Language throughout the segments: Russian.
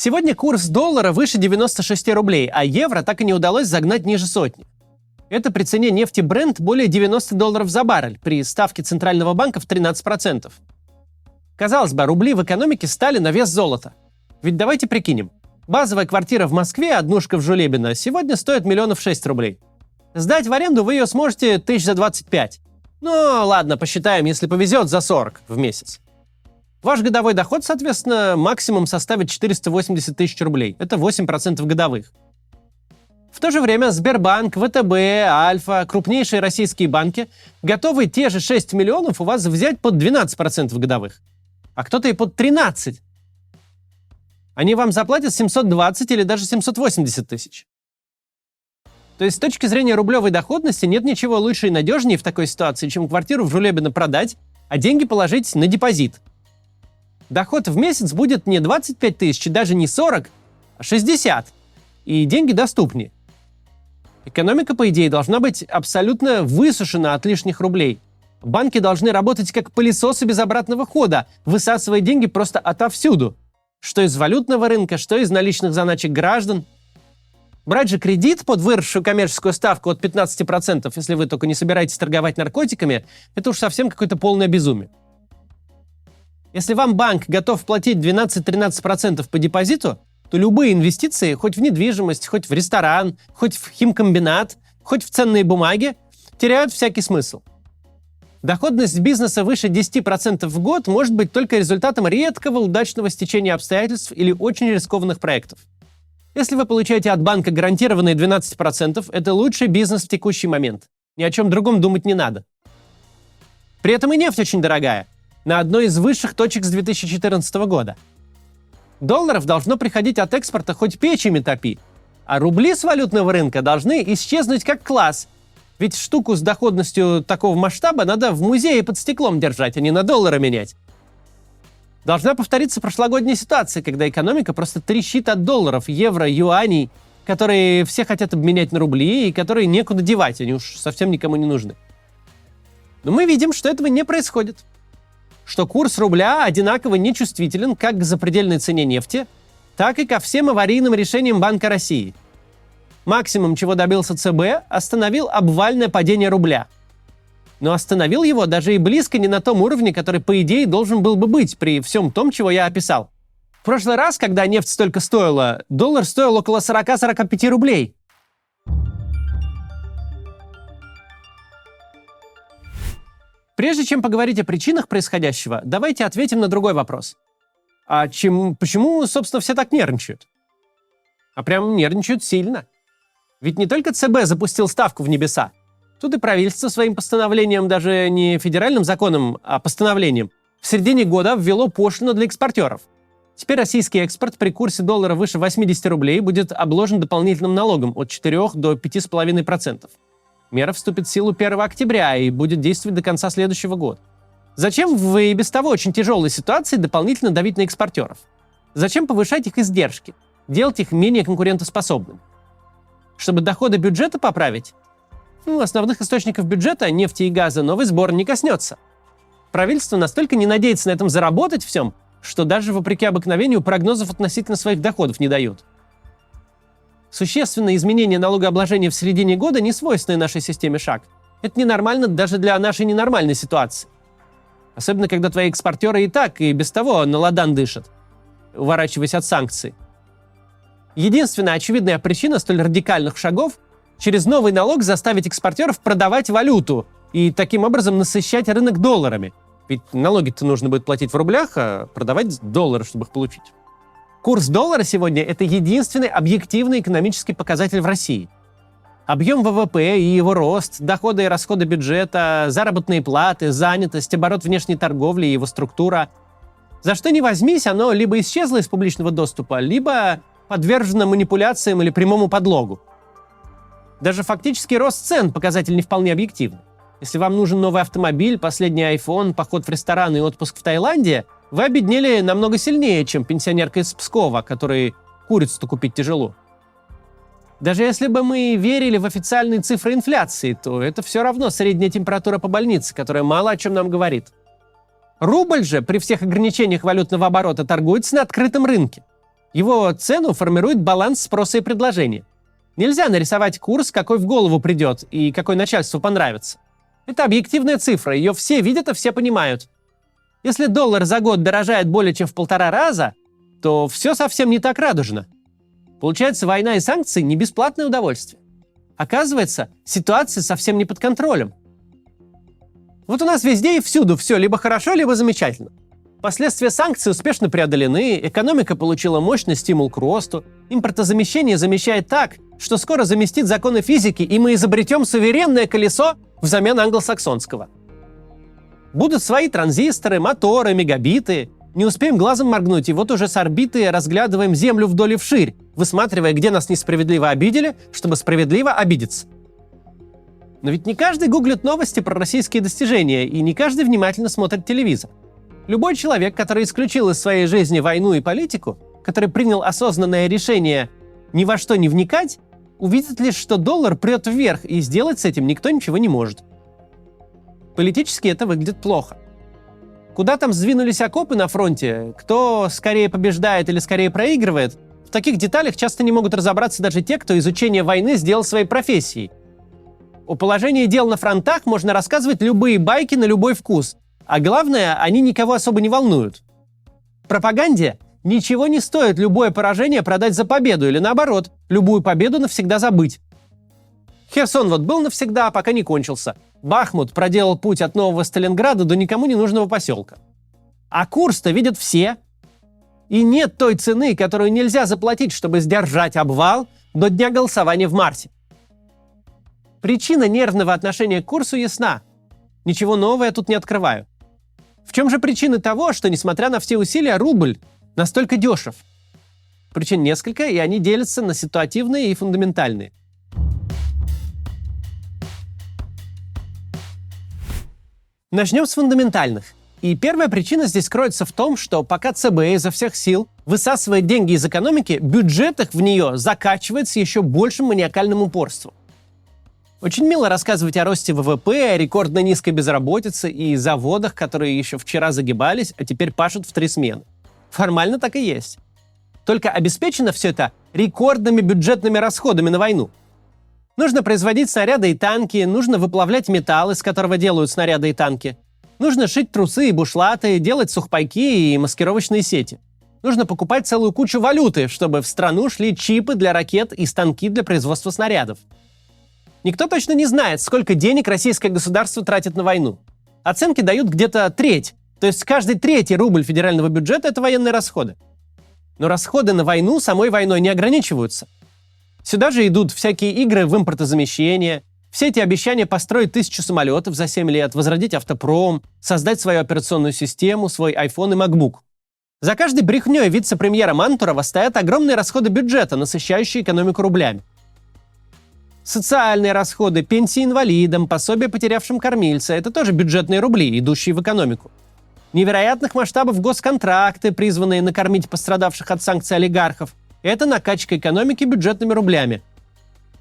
Сегодня курс доллара выше 96 рублей, а евро так и не удалось загнать ниже сотни. Это при цене нефти Brent более $90 за баррель, при ставке Центрального банка в 13%. Казалось бы, рубли в экономике стали на вес золота. Ведь давайте прикинем. Базовая квартира в Москве, однушка в Жулебино, сегодня стоит 6 рублей. Сдать в аренду вы ее сможете за 25 000. Ну, ладно, посчитаем, если повезет, за 40 в месяц. Ваш годовой доход, соответственно, максимум составит 480 тысяч рублей. Это 8% годовых. В то же время Сбербанк, ВТБ, Альфа, крупнейшие российские банки готовы те же 6 миллионов у вас взять под 12% годовых. А кто-то и под 13%. Они вам заплатят 720 или даже 780 тысяч. То есть с точки зрения рублевой доходности нет ничего лучше и надежнее в такой ситуации, чем квартиру в Жулебино продать, а деньги положить на депозит. Доход в месяц будет не 25 тысяч, даже не 40, а 60. И деньги доступнее. Экономика, по идее, должна быть абсолютно высушена от лишних рублей. Банки должны работать как пылесосы без обратного хода, высасывая деньги просто отовсюду. Что из валютного рынка, что из наличных заначек граждан. Брать же кредит под выросшую коммерческую ставку от 15%, если вы только не собираетесь торговать наркотиками, это уж совсем какое-то полное безумие. Если вам банк готов платить 12-13% по депозиту, то любые инвестиции, хоть в недвижимость, хоть в ресторан, хоть в химкомбинат, хоть в ценные бумаги, теряют всякий смысл. Доходность бизнеса выше 10% в год может быть только результатом редкого удачного стечения обстоятельств или очень рискованных проектов. Если вы получаете от банка гарантированные 12%, это лучший бизнес в текущий момент. Ни о чем другом думать не надо. При этом и нефть очень дорогая. На одной из высших точек с 2014 года. Долларов должно приходить от экспорта хоть печами топи, а рубли с валютного рынка должны исчезнуть как класс. Ведь штуку с доходностью такого масштаба надо в музее под стеклом держать, а не на доллары менять. Должна повториться прошлогодняя ситуация, когда экономика просто трещит от долларов, евро, юаней, которые все хотят обменять на рубли и которые некуда девать, они уж совсем никому не нужны. Но мы видим, что этого не происходит. Что курс рубля одинаково нечувствителен как к запредельной цене нефти, так и ко всем аварийным решениям Банка России. Максимум, чего добился ЦБ, остановил обвальное падение рубля. Но остановил его даже и близко не на том уровне, который, по идее, должен был бы быть при всем том, чего я описал. В прошлый раз, когда нефть столько стоила, доллар стоил около 40-45 рублей. Прежде чем поговорить о причинах происходящего, давайте ответим на другой вопрос. Почему, собственно, все так нервничают? А прям нервничают сильно. Ведь не только ЦБ запустил ставку в небеса. Тут и правительство своим постановлением, даже не федеральным законом, а постановлением, в середине года ввело пошлину для экспортеров. Теперь российский экспорт при курсе доллара выше 80 рублей будет обложен дополнительным налогом от 4 до 5,5%. Мера вступит в силу 1 октября и будет действовать до конца следующего года. Зачем в и без того очень тяжелой ситуации дополнительно давить на экспортеров? Зачем повышать их издержки? Делать их менее конкурентоспособными? Чтобы доходы бюджета поправить? Основных источников бюджета, нефти и газа, новый сбор не коснется. Правительство настолько не надеется на этом заработать всем, что даже вопреки обыкновению прогнозов относительно своих доходов не дают. Существенное изменение налогообложения в середине года не свойственный нашей системе шаг. Это ненормально даже для нашей ненормальной ситуации. Особенно, когда твои экспортеры и так, и без того на ладан дышат, уворачиваясь от санкций. Единственная очевидная причина столь радикальных шагов – через новый налог заставить экспортеров продавать валюту и таким образом насыщать рынок долларами. Ведь налоги-то нужно будет платить в рублях, а продавать доллары, чтобы их получить. Курс доллара сегодня – это единственный объективный экономический показатель в России. Объем ВВП и его рост, доходы и расходы бюджета, заработные платы, занятость, оборот внешней торговли и его структура. За что ни возьмись, оно либо исчезло из публичного доступа, либо подвержено манипуляциям или прямому подлогу. Даже фактический рост цен – показатель не вполне объективный. Если вам нужен новый автомобиль, последний iPhone, поход в ресторан и отпуск в Таиланде, вы обеднели намного сильнее, чем пенсионерка из Пскова, которой курицу-то купить тяжело. Даже если бы мы верили в официальные цифры инфляции, то это все равно средняя температура по больнице, которая мало о чем нам говорит. Рубль же при всех ограничениях валютного оборота торгуется на открытом рынке. Его цену формирует баланс спроса и предложения. Нельзя нарисовать курс, какой в голову придет и какой начальству понравится. Это объективная цифра, ее все видят и все понимают. Если доллар за год дорожает более чем в 1,5 раза, то все совсем не так радужно. Получается, война и санкции не бесплатное удовольствие. Оказывается, ситуация совсем не под контролем. Вот у нас везде и всюду все либо хорошо, либо замечательно. Последствия санкций успешно преодолены, экономика получила мощный стимул к росту, импортозамещение замещает так, что скоро заместит законы физики, и мы изобретем суверенное колесо взамен англосаксонского. Будут свои транзисторы, моторы, мегабиты. Не успеем глазом моргнуть, и вот уже с орбиты разглядываем Землю вдоль и вширь, высматривая, где нас несправедливо обидели, чтобы справедливо обидеться. Но ведь не каждый гуглит новости про российские достижения, и не каждый внимательно смотрит телевизор. Любой человек, который исключил из своей жизни войну и политику, который принял осознанное решение ни во что не вникать, увидит лишь, что доллар прет вверх, и сделать с этим никто ничего не может. Политически это выглядит плохо. Куда там сдвинулись окопы на фронте, кто скорее побеждает или скорее проигрывает, в таких деталях часто не могут разобраться даже те, кто изучение войны сделал своей профессией. О положении дел на фронтах можно рассказывать любые байки на любой вкус, а главное, они никого особо не волнуют. Пропаганде ничего не стоит любое поражение продать за победу или наоборот, любую победу навсегда забыть. Херсон вот был навсегда, пока не кончился. Бахмут проделал путь от Нового Сталинграда до никому не нужного поселка. А курс-то видят все. И нет той цены, которую нельзя заплатить, чтобы сдержать обвал до дня голосования в марте. Причина нервного отношения к курсу ясна. Ничего нового я тут не открываю. В чем же причина того, что, несмотря на все усилия, рубль настолько дешев? Причин несколько, и они делятся на ситуативные и фундаментальные. Начнем с фундаментальных. И первая причина здесь кроется в том, что пока ЦБ изо всех сил высасывает деньги из экономики, бюджет их в нее закачивает с еще большим маниакальным упорством. Очень мило рассказывать о росте ВВП, о рекордно низкой безработице и заводах, которые еще вчера загибались, а теперь пашут в 3 смены. Формально так и есть. Только обеспечено все это рекордными бюджетными расходами на войну. Нужно производить снаряды и танки, нужно выплавлять металл, из которого делают снаряды и танки. Нужно шить трусы и бушлаты, делать сухпайки и маскировочные сети. Нужно покупать целую кучу валюты, чтобы в страну шли чипы для ракет и станки для производства снарядов. Никто точно не знает, сколько денег российское государство тратит на войну. Оценки дают где-то треть, то есть каждый 3-й рубль федерального бюджета – это военные расходы. Но расходы на войну самой войной не ограничиваются. Сюда же идут всякие игры в импортозамещение, все эти обещания построить 1000 самолетов за 7 лет, возродить автопром, создать свою операционную систему, свой iPhone и MacBook. За каждой брехней вице-премьера Мантурова стоят огромные расходы бюджета, насыщающие экономику рублями. Социальные расходы, пенсии инвалидам, пособия потерявшим кормильца – это тоже бюджетные рубли, идущие в экономику. Невероятных масштабов госконтракты, призванные накормить пострадавших от санкций олигархов – это накачка экономики бюджетными рублями.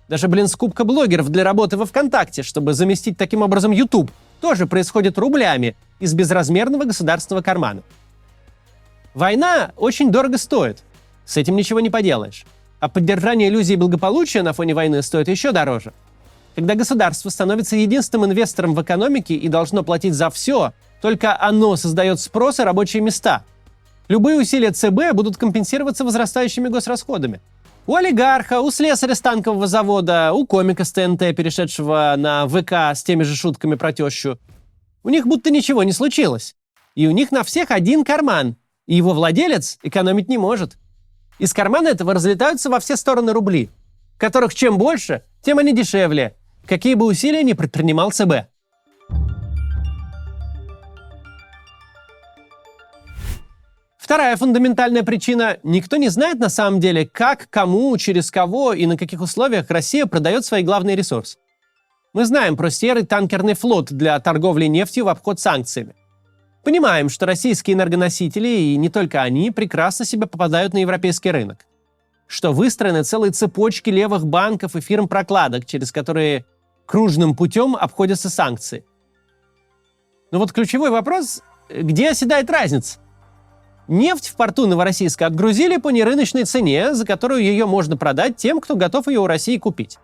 Даже, скупка блогеров для работы во ВКонтакте, чтобы заместить таким образом YouTube, тоже происходит рублями из безразмерного государственного кармана. Война очень дорого стоит. С этим ничего не поделаешь. А поддержание иллюзии благополучия на фоне войны стоит еще дороже. Когда государство становится единственным инвестором в экономике и должно платить за все, только оно создает спрос и рабочие места. Любые усилия ЦБ будут компенсироваться возрастающими госрасходами. У олигарха, у слесаря с танкового завода, у комика с ТНТ, перешедшего на ВК с теми же шутками про тещу. У них будто ничего не случилось. И у них на всех один карман. И его владелец экономить не может. Из кармана этого разлетаются во все стороны рубли, которых чем больше, тем они дешевле, какие бы усилия ни предпринимал ЦБ. Вторая фундаментальная причина – никто не знает на самом деле, как, кому, через кого и на каких условиях Россия продает свои главные ресурсы. Мы знаем про серый танкерный флот для торговли нефтью в обход санкциями. Понимаем, что российские энергоносители, и не только они, прекрасно себя попадают на европейский рынок. Что выстроены целые цепочки левых банков и фирм-прокладок, через которые кружным путем обходятся санкции. Но вот ключевой вопрос – где оседает разница? Нефть в порту Новороссийска отгрузили по нерыночной цене, за которую ее можно продать тем, кто готов ее у России купить.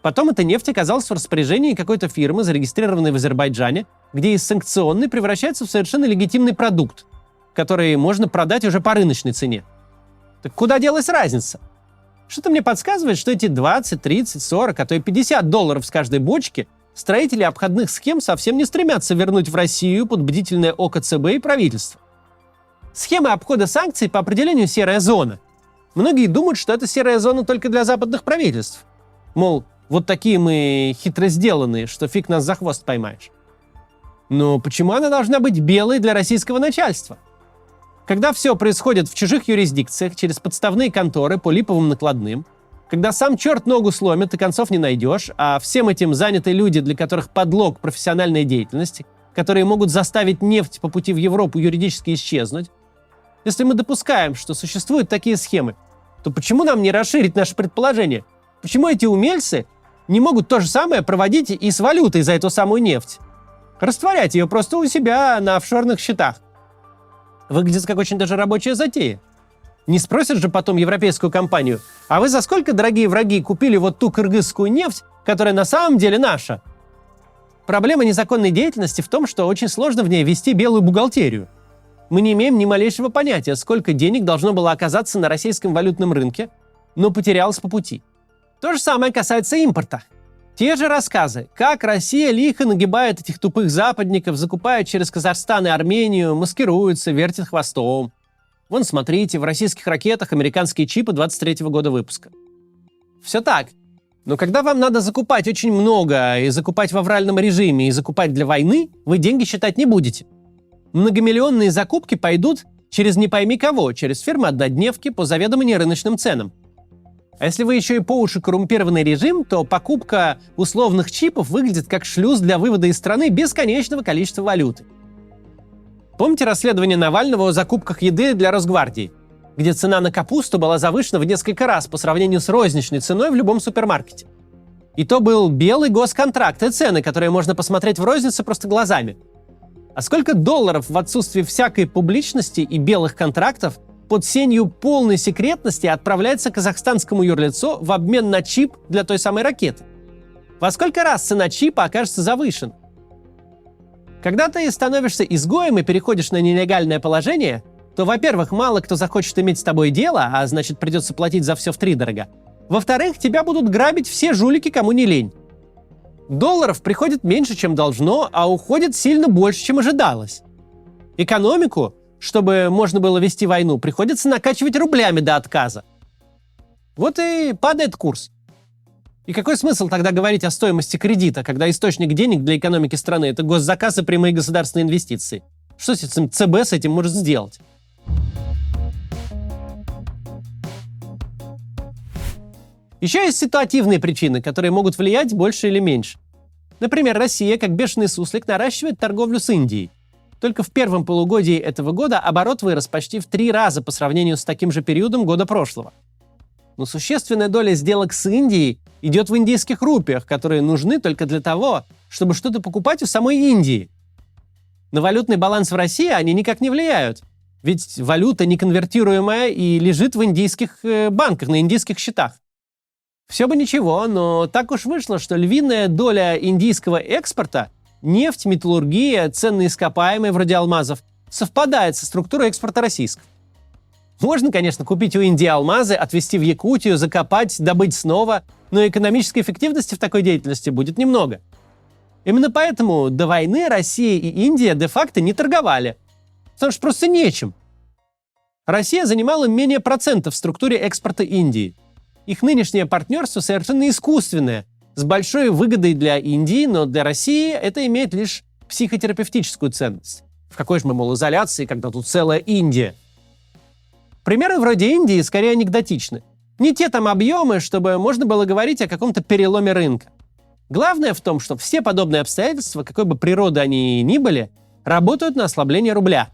Потом эта нефть оказалась в распоряжении какой-то фирмы, зарегистрированной в Азербайджане, где из санкционной превращается в совершенно легитимный продукт, который можно продать уже по рыночной цене. Так куда делась разница? Что-то мне подсказывает, что эти 20, 30, 40, а то и $50 с каждой бочки строители обходных схем совсем не стремятся вернуть в Россию под бдительное око ЦБ и правительства. Схема обхода санкций по определению серая зона. Многие думают, что это серая зона только для западных правительств. Мол, вот такие мы хитро сделанные, что фиг нас за хвост поймаешь. Но почему она должна быть белой для российского начальства? Когда все происходит в чужих юрисдикциях, через подставные конторы по липовым накладным, когда сам черт ногу сломит и концов не найдешь, а всем этим заняты люди, для которых подлог профессиональной деятельности, которые могут заставить нефть по пути в Европу юридически исчезнуть. Если мы допускаем, что существуют такие схемы, то почему нам не расширить наше предположение? Почему эти умельцы не могут то же самое проводить и с валютой за эту самую нефть? Растворять ее просто у себя на офшорных счетах. Выглядит как очень даже рабочая затея. Не спросят же потом европейскую компанию: а вы за сколько, дорогие враги, купили вот ту кыргызскую нефть, которая на самом деле наша? Проблема незаконной деятельности в том, что очень сложно в ней вести белую бухгалтерию. Мы не имеем ни малейшего понятия, сколько денег должно было оказаться на российском валютном рынке, но потерялось по пути. То же самое касается импорта. Те же рассказы, как Россия лихо нагибает этих тупых западников, закупает через Казахстан и Армению, маскируется, вертит хвостом. Вон, смотрите, в российских ракетах американские чипы 23-го года выпуска. Все так. Но когда вам надо закупать очень много, и закупать в авральном режиме, и закупать для войны, вы деньги считать не будете. Многомиллионные закупки пойдут через не пойми кого, через фирмы-однодневки по заведомо нерыночным ценам. А если вы еще и по уши коррумпированный режим, то покупка условных чипов выглядит как шлюз для вывода из страны бесконечного количества валюты. Помните расследование Навального о закупках еды для Росгвардии, где цена на капусту была завышена в несколько раз по сравнению с розничной ценой в любом супермаркете? И то был белый госконтракт и цены, которые можно посмотреть в рознице просто глазами. А сколько долларов в отсутствии всякой публичности и белых контрактов под сенью полной секретности отправляется казахстанскому юрлицу в обмен на чип для той самой ракеты? Во сколько раз цена чипа окажется завышена? Когда ты становишься изгоем и переходишь на нелегальное положение, то, во-первых, мало кто захочет иметь с тобой дело, а значит, придется платить за все втридорога. Во-вторых, тебя будут грабить все жулики, кому не лень. Долларов приходит меньше, чем должно, а уходит сильно больше, чем ожидалось. Экономику, чтобы можно было вести войну, приходится накачивать рублями до отказа. Вот и падает курс. И какой смысл тогда говорить о стоимости кредита, когда источник денег для экономики страны – это госзаказ и прямые государственные инвестиции? Что ЦБ с этим может сделать? Еще есть ситуативные причины, которые могут влиять больше или меньше. Например, Россия, как бешеный суслик, наращивает торговлю с Индией. Только в первом полугодии этого года оборот вырос почти в 3 раза по сравнению с таким же периодом года прошлого. Но существенная доля сделок с Индией идет в индийских рупиях, которые нужны только для того, чтобы что-то покупать у самой Индии. На валютный баланс в России они никак не влияют, ведь валюта неконвертируемая и лежит в индийских банках, на индийских счетах. Все бы ничего, но так уж вышло, что львиная доля индийского экспорта – нефть, металлургия, ценные ископаемые вроде алмазов – совпадает со структурой экспорта российского. Можно, конечно, купить у Индии алмазы, отвезти в Якутию, закопать, добыть снова, но экономической эффективности в такой деятельности будет немного. Именно поэтому до войны Россия и Индия де-факто не торговали. Потому что просто нечем. Россия занимала менее процента в структуре экспорта Индии. Их нынешнее партнерство совершенно искусственное, с большой выгодой для Индии, но для России это имеет лишь психотерапевтическую ценность. В какой же мы, мол, изоляции, когда тут целая Индия? Примеры вроде Индии скорее анекдотичны. Не те там объемы, чтобы можно было говорить о каком-то переломе рынка. Главное в том, что все подобные обстоятельства, какой бы природы они ни были, работают на ослабление рубля.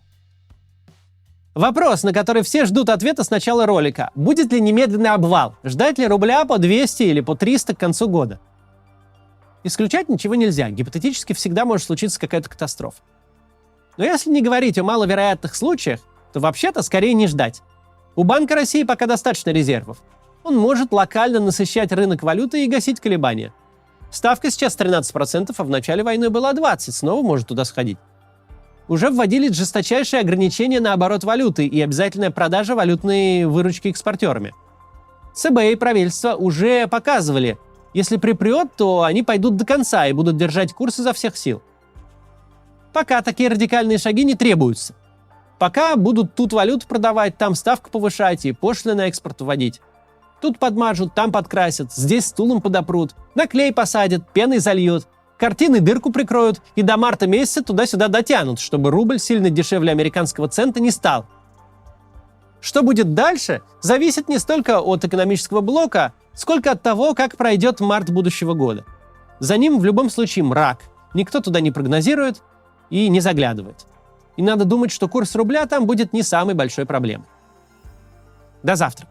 Вопрос, на который все ждут ответа с начала ролика. Будет ли немедленный обвал? Ждать ли рубля по 200 или по 300 к концу года? Исключать ничего нельзя. Гипотетически всегда может случиться какая-то катастрофа. Но если не говорить о маловероятных случаях, то вообще-то скорее не ждать. У Банка России пока достаточно резервов. Он может локально насыщать рынок валюты и гасить колебания. Ставка сейчас 13%, а в начале войны была 20%, снова может туда сходить. Уже вводили жесточайшие ограничения на оборот валюты и обязательная продажа валютной выручки экспортерами. ЦБ и правительство уже показывали, если припрет, то они пойдут до конца и будут держать курс изо всех сил. Пока такие радикальные шаги не требуются. Пока будут тут валюту продавать, там ставку повышать и пошлины на экспорт вводить. Тут подмажут, там подкрасят, здесь стулом подопрут, на клей посадят, пеной зальют, картины дырку прикроют и до марта месяца туда-сюда дотянут, чтобы рубль сильно дешевле американского цента не стал. Что будет дальше, зависит не столько от экономического блока, сколько от того, как пройдет март будущего года. За ним в любом случае мрак, никто туда не прогнозирует и не заглядывает. И надо думать, что курс рубля там будет не самой большой проблемой. До завтра.